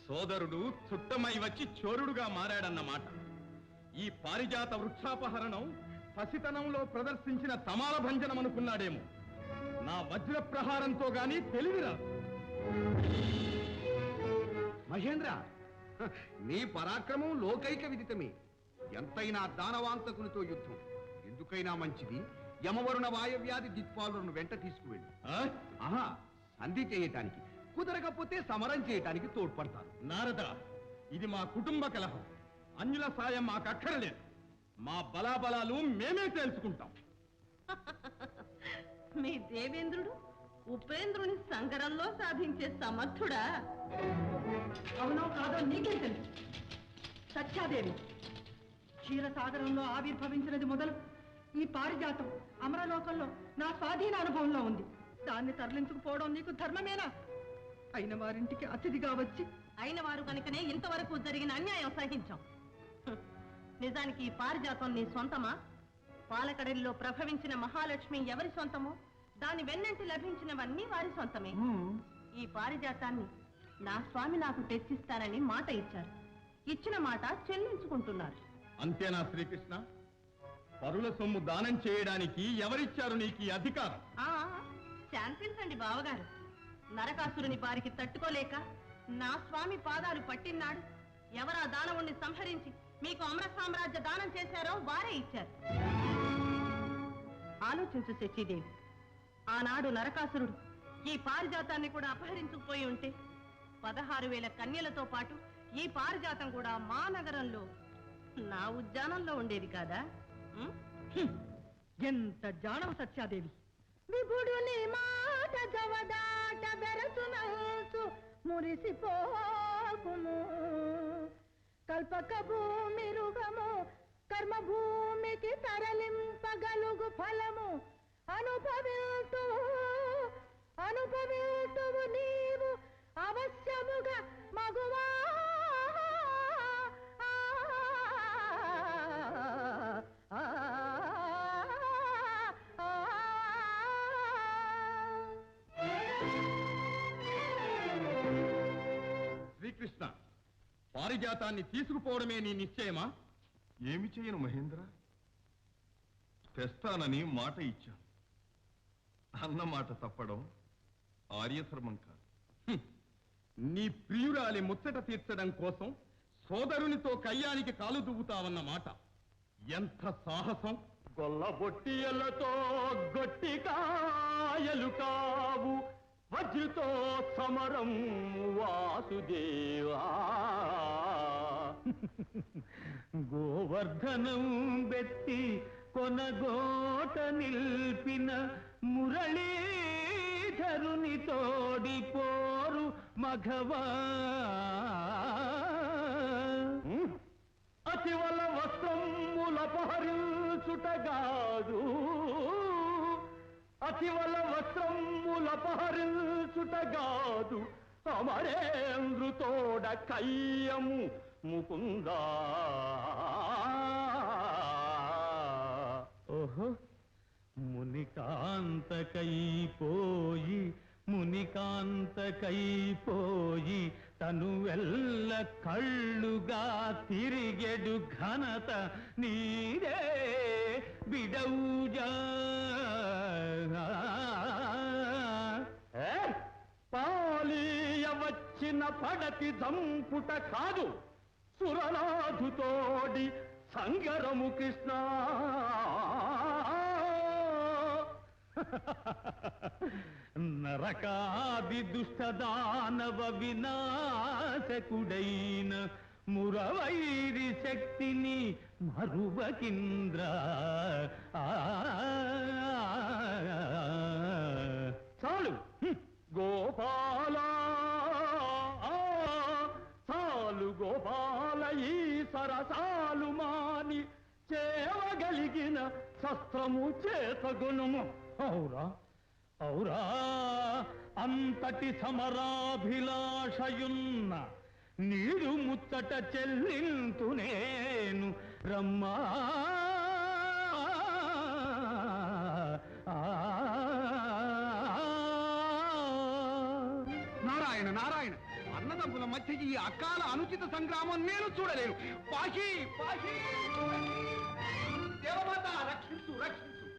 సోదరుడు చుట్టమై వచ్చి చోరుడుగా మారాడన్నమాట. ఈ పారిజాత వృక్షాపహరణం పసితనంలో ప్రదర్శించిన తమాల భంజనం అనుకున్నాడేమో. నా వజ్ర ప్రహారంతో గాని తెలివిరా. మహేంద్ర, నీ పరాక్రమం లోకైక విదితమే. ఎంతైనా దానవాంతకునితో యుద్ధం. ఎందుకైనా మంచిది యమవరుణ వాయవ్యాధి దిక్పాలను వెంట తీసుకువెళ్ళి సంధి చేయటానికి, కుదరకపోతే సమరం చేయటానికి తోడ్పడతారు. నారద, ఇది మా కుటుంబ కలహం. అన్యుల సాయం మాకక్కరలేదు. మా బలాబలాలు మేమే తెలుసుకుంటాం. మీ దేవేంద్రుడు ఉపేంద్రుని సంగరంలో సాధించే సమర్థుడా? అవునో కాదో నీకే తెలుసు. సత్యాదేవి క్షీరసాగరంలో ఆవిర్భవించినది మొదలు ఈ పారిజాతం అమరలోకంలో నా స్వాధీన అనుభవంలో ఉంది. దాన్ని తరలించుకుపోవడం నీకు ధర్మమేనా? అయిన వారింటికి అతిథిగా వచ్చి అయిన వారు కనుకనే ఇంతవరకు జరిగిన అన్యాయం సహించాం. నిజానికి ఈ పారిజాతం నీ సొంతమా? పాలకడలిలో ప్రభవించిన మహాలక్ష్మి ఎవరి సొంతమో దాని వెన్నంటి లభించినవన్నీ వారి సొంతమే. ఈ పారిజాతాన్ని నా స్వామి నాకు తెచ్చిస్తారని మాట ఇచ్చారు. ఇచ్చిన మాట చెల్లించుకుంటున్నారు. అంతేనా శ్రీకృష్ణ? పరుల సొమ్ము దానం చేయడానికి ఎవరిచ్చారు నీకు ఈ అధికారం? శాంతించండి బావగారు. నరకాసురుని బారికి తట్టుకోలేక నా స్వామి పాదాలు పట్టినాడు. ఎవరా దానవుణ్ణి సంహరించి మీకు అమర సామ్రాజ్య దానం చేశారో వారే ఇచ్చారు. ఆలోచించు శచీదేవి. ఆనాడు నరకాసురుడు ఈ పారిజాతాన్ని కూడా అపహరించుకుపోయి ఉంటే 16,000 కన్యలతో పాటు ఈ పారిజాతం కూడా మా నగరంలో నా ఉద్యానంలో ఉండేది కాదా? ఎంత జానవ సత్యాదేవి. విభుడుని మాట జవదాట బెరసునల్సు మురిసిపోకుము. కల్పక భూమి రుగము కర్మ భూమికి తరలింపగలుగు ఫలము అనుభవింతువు నీవు అవశ్యముగా మగువా. శ్రీకృష్ణ, పారిజాతాన్ని తీసుకుపోవడమే నీ నిశ్చయమా? ఏమి చేయను మహేంద్ర, తెస్తానని మాట ఇచ్చాను. అన్న మాట తప్పడం ఆర్యధర్మం కాదు. నీ ప్రియురాలి ముచ్చట తీర్చడం కోసం సోదరునితో కయ్యానికి కాలు దువ్వుతావన్న మాట ఎంత సాహసం! గొల్లబొట్టియలతో గొట్టి కాయలు కావు వజ్రతో సమరం వాసుదేవా. గోవర్ధనం బెత్తి కొనగోట నిల్పిన మురళీధరుని తోడిపోరు మఘవా. అతివల వస్త్రములపహరించుటగాదు, అతివల వస్త్రములపహరించుటగాదు అమరేంద్రుతోడ కయ్యము ముకుందా. ఓహో, మునికాంతకైపోయి మునికాంతకైపోయి తను వెల్ల కళ్ళుగా తిరిగెడు ఘనత నీరే బిడౌజా. పాలీయ వచ్చిన పడతి దంపుట కాదు, సురనాథుతోడి సంగరము కృష్ణ. నరకాది దుష్టదానవ వినాశకుడైన మురవైరి శక్తిని మరువకింద్ర. చాలు గోపాల, చాలు గోపాల, ఈ సరసాలు మాని చేవగలిగిన శస్త్రము చేతగుణము. ఔరా ఔరా, అంతటి సమరాభిలాషయున్న నీరు ముచ్చట చెల్లింతు నేను రమ్మా. నారాయణ నారాయణ, అన్నదమ్ముల మధ్య ఈ అకాల అనుచిత సంగ్రామం నేను చూడలేను. పాషి పాషి